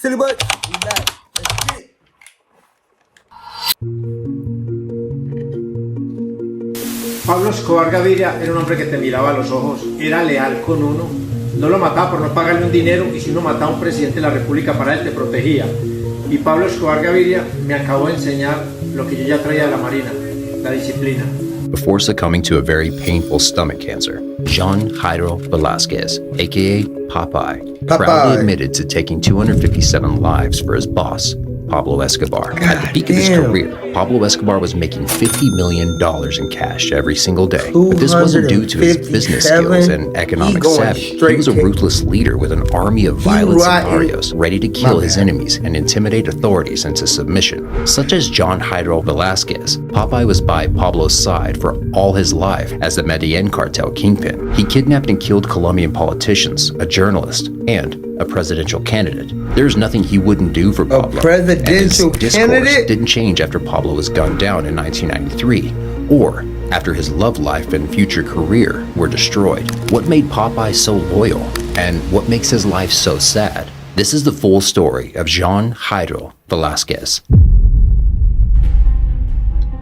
Silly butt, we back. Let's get it. Pablo Escobar Gaviria era un hombre que te miraba a los ojos, era leal con uno, no lo mataba por no pagarle un dinero y si uno mataba a un presidente de la república para él te protegía. Y Pablo Escobar Gaviria me acabó de enseñar lo que yo ya traía de la Marina, la disciplina. Before succumbing to a very painful stomach cancer, Jean Jairo Velasquez, aka Popeye, proudly admitted to taking 257 lives for his boss, Pablo Escobar. At the peak of his career, Pablo Escobar was making $50 million in cash every single day. But this wasn't due to his business skills and economic savvy. He was a ruthless leader with an army of violent sicarios ready to kill his enemies and intimidate authorities into submission. Such as John Jairo Velasquez, Popeye was by Pablo's side for all his life as the Medellin cartel kingpin. He kidnapped and killed Colombian politicians, a journalist, and a presidential candidate. There's nothing he wouldn't do for Pablo. And his discourse didn't change after Pablo was gunned down in 1993, or after his love life and future career were destroyed. What made Popeye so loyal, and what makes his life so sad? This is the full story of Jean Jairo Velasquez.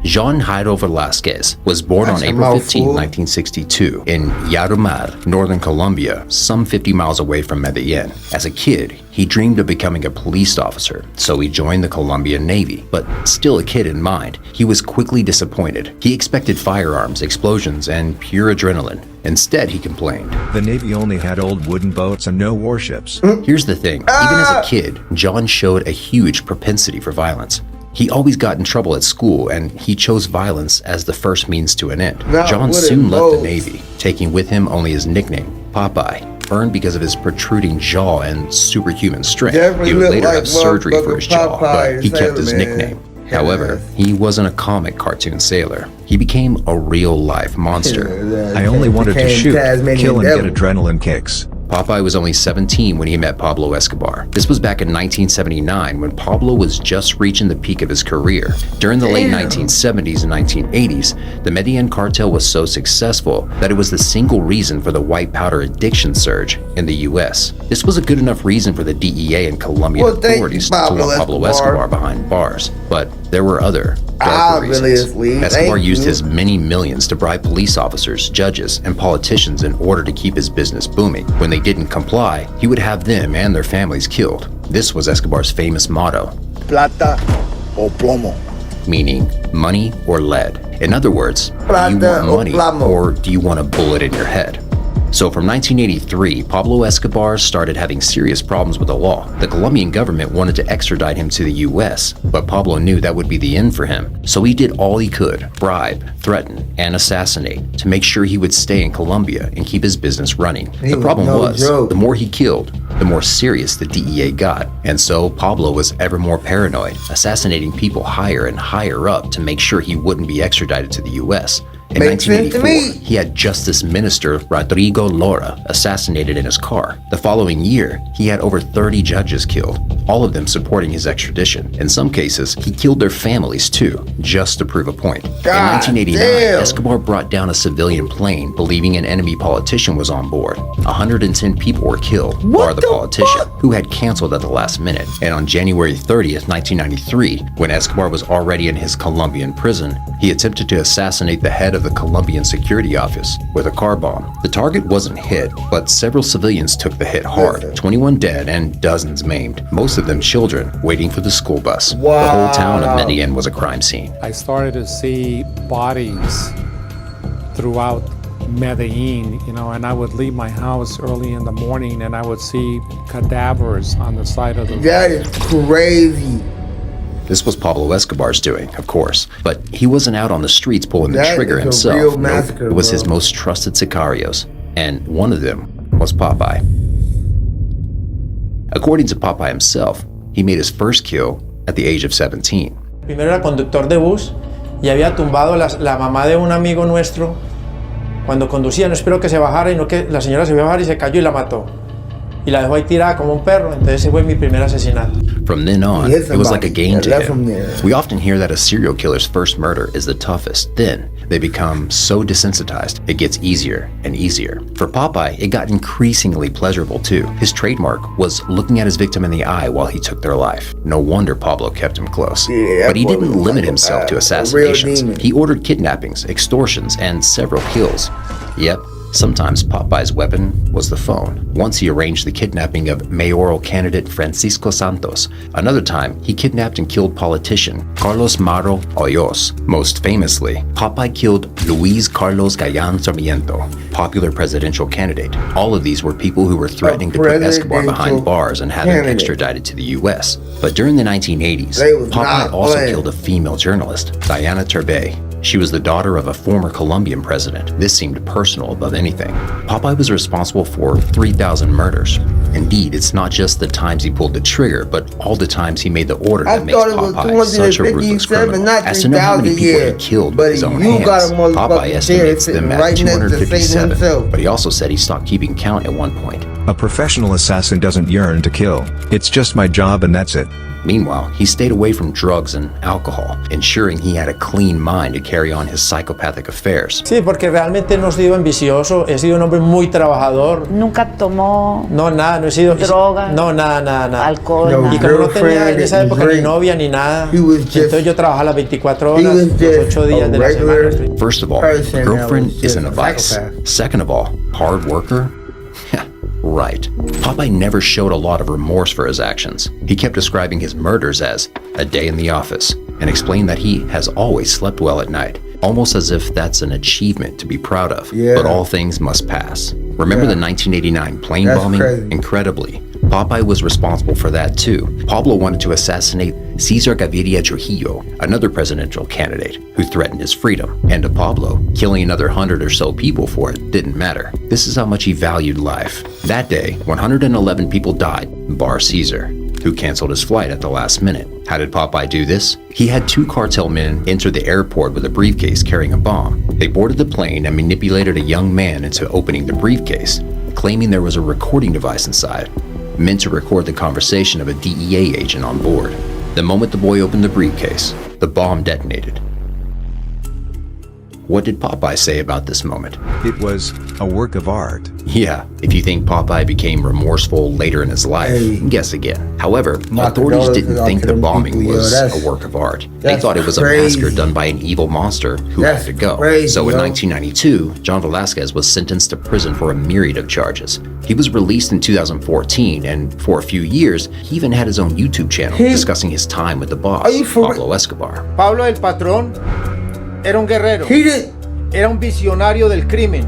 Jean Jairo Velasquez was born on April 15, 1962 in Yarumar, northern Colombia, some 50 miles away from Medellin. As a kid, he dreamed of becoming a police officer, so he joined the Colombian Navy. But still a kid in mind, he was quickly disappointed. He expected firearms, explosions, and pure adrenaline. Instead, he complained, "The Navy only had old wooden boats and no warships." Here's the thing, even as a kid, John showed a huge propensity for violence. He always got in trouble at school, and he chose violence as the first means to an end. John soon left the Navy, taking with him only his nickname, Popeye, earned because of his protruding jaw and superhuman strength. He would later have surgery for his jaw, but he kept his nickname. However, he wasn't a comic cartoon sailor. He became a real-life monster. "I only wanted to shoot, kill, and get adrenaline kicks." Popeye was only 17 when he met Pablo Escobar. This was back in 1979 when Pablo was just reaching the peak of his career. During the late 1970s and 1980s, the Medellin cartel was so successful that it was the single reason for the white powder addiction surge in the US. This was a good enough reason for the DEA and Colombian authorities to want Pablo Escobar behind bars. But there were other darker reasons. Escobar used his many millions to bribe police officers, judges, and politicians in order to keep his business booming. When they didn't comply, he would have them and their families killed. This was Escobar's famous motto, Plata o plomo. meaning money or lead. In other words, do you want money or do you want a bullet in your head? So from 1983, Pablo Escobar started having serious problems with the law. The Colombian government wanted to extradite him to the US, but Pablo knew that would be the end for him. So he did all he could, bribe, threaten, and assassinate to make sure he would stay in Colombia and keep his business running. The problem was, the more he killed, the more serious the DEA got. And so Pablo was ever more paranoid, assassinating people higher and higher up to make sure he wouldn't be extradited to the US. In 1984, he had Justice Minister Rodrigo Lora assassinated in his car. The following year, he had over 30 judges killed, all of them supporting his extradition. In some cases, he killed their families too, just to prove a point. In 1989, Escobar brought down a civilian plane believing an enemy politician was on board. 110 people were killed, bar the politician, who had canceled at the last minute. And on January 30th, 1993, when Escobar was already in his Colombian prison, he attempted to assassinate the head of the Colombian security office with a car bomb. The target wasn't hit, but several civilians took the hit hard. 21 dead and dozens maimed, most of them children waiting for the school bus. The whole town of Medellin was a crime scene. I started to see bodies throughout Medellin, and I would leave my house early in the morning and I would see cadavers on the side of the road. That is crazy. This was Pablo Escobar's doing, of course, but he wasn't out on the streets pulling the trigger himself. Nope. It was his most trusted sicarios, and one of them was Popeye. According to Popeye himself, he made his first kill at the age of 17. Primero era conductor de bus y había tumbado la mamá de un amigo nuestro. Cuando conducía, no esperó que se bajara, y no que la señora se iba a bajar y se cayó y la mató. Y la dejó ahí tirada como un perro. Entonces ese fue mi primer asesinato. From then on, it was like a game to him. We often hear that a serial killer's first murder is the toughest. Then, they become so desensitized, it gets easier and easier. For Popeye, it got increasingly pleasurable too. His trademark was looking at his victim in the eye while he took their life. No wonder Pablo kept him close. But he didn't limit himself to assassinations. He ordered kidnappings, extortions, and several kills. Yep. Sometimes Popeye's weapon was the phone. Once he arranged the kidnapping of mayoral candidate Francisco Santos. Another time, he kidnapped and killed politician Carlos Mauro Hoyos. Most famously, Popeye killed Luis Carlos Gallan Sarmiento, popular presidential candidate. All of these were people who were threatening to put Escobar behind bars and have him extradited to the US. But during the 1980s, Popeye also killed a female journalist, Diana Turbay. She was the daughter of a former Colombian president. This seemed personal above anything. Popeye was responsible for 3,000 murders. Indeed, it's not just the times he pulled the trigger, but all the times he made the order that makes Popeye such a ruthless criminal. As to know how many people he killed with his own hands, Popeye estimates them at 257, but he also said he stopped keeping count at one point. A professional assassin doesn't yearn to kill. It's just my job and that's it. Meanwhile, he stayed away from drugs and alcohol, ensuring he had a clean mind to carry on his psychopathic affairs. Sí, porque realmente no he sido ambicioso, he sido un hombre muy trabajador. Nunca tomó no, nada, no he sido droga, no, nada. alcohol, No, y como no tenía en esa época ni novia ni nada, entonces yo trabajaba las 24 horas, los 8 días de la semana. First of all, a girlfriend isn't a vice. Second of all, hard worker? Right. Popeye never showed a lot of remorse for his actions. He kept describing his murders as a day in the office and explained that he has always slept well at night, almost as if that's an achievement to be proud of. But all things must pass. Remember the 1989 plane bombing? Crazy. Incredibly, Popeye was responsible for that too. Pablo wanted to assassinate Cesar Gaviria Trujillo, another presidential candidate who threatened his freedom. And to Pablo, killing another 100 or so people for it didn't matter. This is how much he valued life. That day, 111 people died, bar Cesar, who canceled his flight at the last minute. How did Popeye do this? He had 2 cartel men enter the airport with a briefcase carrying a bomb. They boarded the plane and manipulated a young man into opening the briefcase, claiming there was a recording device inside, meant to record the conversation of a DEA agent on board. The moment the boy opened the briefcase, the bomb detonated. What did Popeye say about this moment? It was a work of art. Yeah, if you think Popeye became remorseful later in his life, guess again. However, authorities didn't think the bombing was a work of art. They thought it was a massacre done by an evil monster who had to go. So in 1992, John Velasquez was sentenced to prison for a myriad of charges. He was released in 2014, and for a few years, he even had his own YouTube channel discussing his time with the boss, Pablo Escobar. Pablo el Patrón era un guerrero, era un visionario del crimen,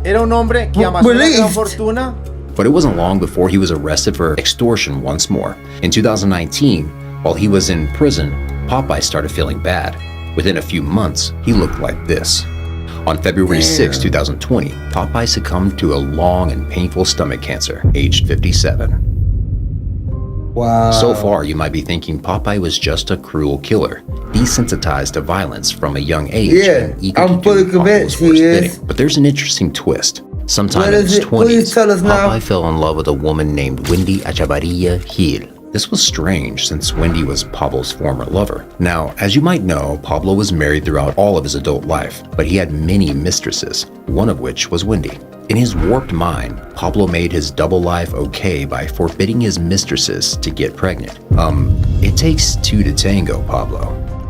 era un hombre que amasó una gran fortuna. But it wasn't long before he was arrested for extortion once more. In 2019, while he was in prison, Popeye started feeling bad. Within a few months, he looked like this. On February 6, 2020, Popeye succumbed to a long and painful stomach cancer, aged 57. Wow. So far, you might be thinking Popeye was just a cruel killer, desensitized to violence from a young age, and eager I'm to fully do convinced Pablo's worst he is. bidding. But there's an interesting twist. Sometime What in is his it? Please 20s, tell us now. Popeye fell in love with a woman named Wendy Echavarria Gil. This was strange since Wendy was Pablo's former lover. Now, as you might know, Pablo was married throughout all of his adult life, but he had many mistresses, one of which was Wendy. In his warped mind, Pablo made his double life okay by forbidding his mistresses to get pregnant. It takes 2 to tango, Pablo.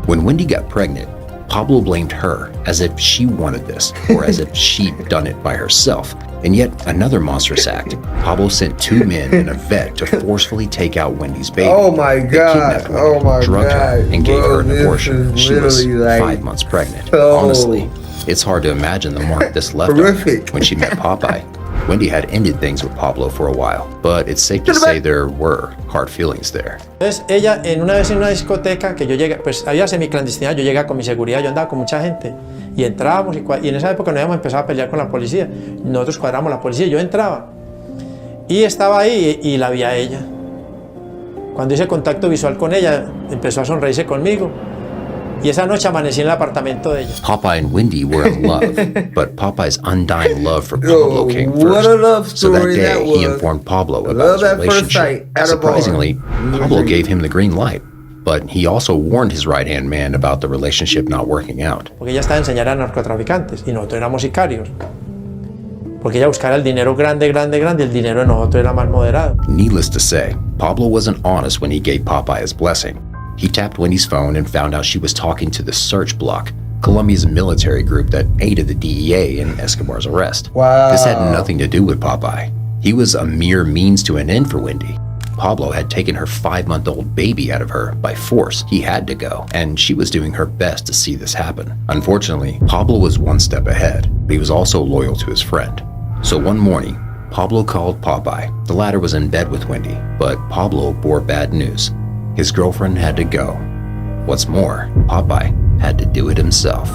When Wendy got pregnant, Pablo blamed her as if she wanted this, or as if she'd done it by herself. In yet another monstrous act, Pablo sent 2 men and a vet to forcefully take out Wendy's baby. Oh my They God. kidnapped Wendy, Oh my drugged her, God. and gave Bro, her an this abortion. is She was literally like- 5 months pregnant. Oh. Honestly, it's hard to imagine the mark this left on her. Horrific. When she met Popeye, Wendy had ended things with Pablo for a while, but it's safe to say there were hard feelings there. Entonces ella una vez en una discoteca que yo llegué, pues había semiclandestinidad, yo llegué con mi seguridad, yo andaba con mucha gente y entrábamos y en esa época no habíamos empezado a pelear con la policía, nosotros cuadramos la policía, yo entraba y estaba ahí y la vi a ella. Cuando hice contacto visual con ella, empezó a sonreírse conmigo. Y esa noche amanecí en el apartamento de ella. Popeye and Wendy were in love, but Popeye's undying love for Pablo came what first. a love So that story day, that he was. informed Pablo Love about his at first relationship. sight at a bar. Surprisingly, Pablo gave him the green light. but he also warned his right-hand man about the relationship not working out. Porque ella estaba enseñando a narcotraficantes y nosotros éramos sicarios. Porque ella buscaba el dinero grande, el dinero de nosotros era más moderado. Needless to say, Pablo wasn't honest when he gave Popeye his blessing. He tapped Wendy's phone and found out she was talking to the Search Bloc, Colombia's military group that aided the DEA in Escobar's arrest. Wow. This had nothing to do with Popeye. He was a mere means to an end for Wendy. Pablo had taken her 5-month-old baby out of her by force. He had to go, and she was doing her best to see this happen. Unfortunately, Pablo was one step ahead, but he was also loyal to his friend. So one morning, Pablo called Popeye. The latter was in bed with Wendy, but Pablo bore bad news. His girlfriend had to go. What's more, Popeye had to do it himself.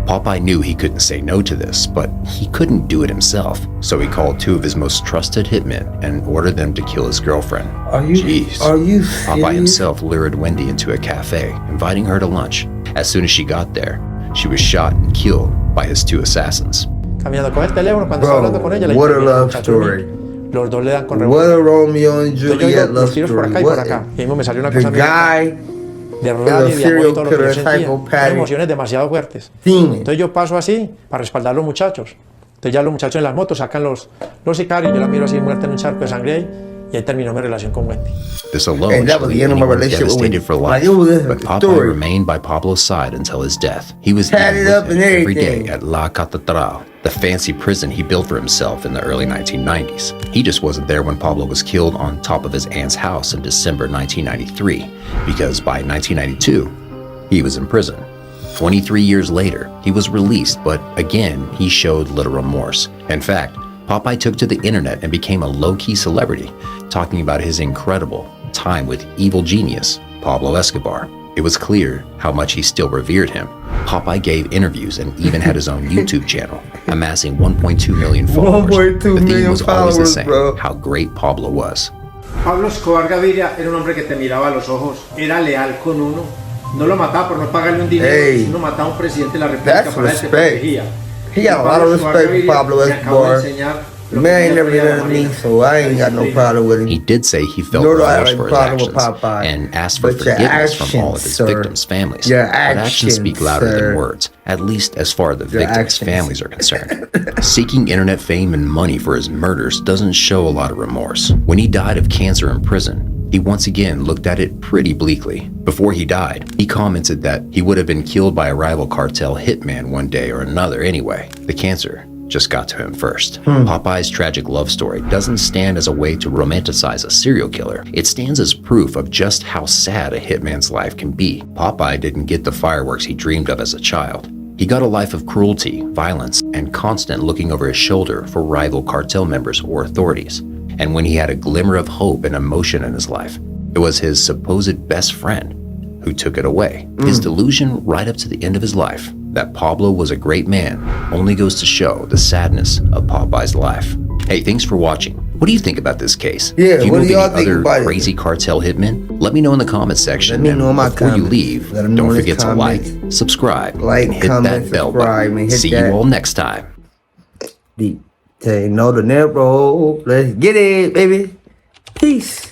Popeye knew he couldn't say no to this, but he couldn't do it himself, so he called 2 of his most trusted hitmen and ordered them to kill his girlfriend. Are you serious? Popeye himself lured Wendy into a cafe, inviting her to lunch. As soon as she got there, she was shot and killed by his 2 assassins. Caminando con el teléfono, cuando Bro, estaba hablando con ella, le what a dijo, "Mira, love muchacho, story. Los dos le dan con What revólver. a Romeo and Entonces yo Juliet digo, love los tiros por story. acá y por What? acá. Y mismo me salió una The cosa mía guy de is rabia a y de amor y serial todo lo que killer, yo sentía. psychopathic Emociones demasiado fuertes. demon. Entonces yo paso así para respaldar a los muchachos. Entonces ya los muchachos en las motos sacan los sicarios, yo la miro así muerta en un charco de sangre ahí, y ahí terminó mi relación con Wendy. This alone And that should was the leave end of my anyone relationship with devastated Wendy. for life, Like, it was a but Popeye story. remained by Pablo's side until his death. He was Had eating it up with him and every day everything. at La Catedral, the fancy prison he built for himself in the early 1990s. He just wasn't there when Pablo was killed on top of his aunt's house in December 1993, because by 1992, he was in prison. 23 years later, he was released, but again, he showed little remorse. In fact, Popeye took to the internet and became a low-key celebrity, talking about his incredible time with evil genius, Pablo Escobar. It was clear how much he still revered him. Popeye gave interviews and even had his own YouTube channel, amassing 1.2 million followers. 1.2 The theme million was always the followers, same, bro. how great Pablo was. Pablo Escobar Gaviria era un hombre que te miraba a los ojos, era leal con uno, no lo mataba por no pagarle un dinero, Hey, sino mataba a un presidente de la República that's para él te respect. protegía. He got a lot of respect for Pablo Escobar. The man ain't never done to me, so I ain't got no problem with He him. did say he felt Nor do I remorse have for a his problem with actions Popeye. and asked for But your forgiveness from all of actions, his sir. victims' families. Your But actions actions, speak louder sir. than words, at least as far as the victims' actions. families are concerned. Seeking internet fame and money for his murders doesn't show a lot of remorse. When he died of cancer in prison, he once again looked at it pretty bleakly. Before he died, he commented that he would have been killed by a rival cartel hitman one day or another anyway. The cancer just got to him first. Popeye's tragic love story doesn't stand as a way to romanticize a serial killer. It stands as proof of just how sad a hitman's life can be. Popeye didn't get the fireworks he dreamed of as a child. He got a life of cruelty, violence, and constant looking over his shoulder for rival cartel members or authorities. And when he had a glimmer of hope and emotion in his life, it was his supposed best friend who took it away. His delusion right up to the end of his life that Pablo was a great man only goes to show the sadness of Popeye's life. Hey, thanks for watching. What do you think about this case? Yeah, do you what know do y'all any think other about it? crazy cartel hitmen? Let me know in the comment section. Let me and know in my before you comments. leave, Let 'em know don't in the forget to comments. like, subscribe, Like, and hit comment, that bell subscribe, button. and hit See that. you all next time. DtaeNoDinero. Let's get it, baby. Peace.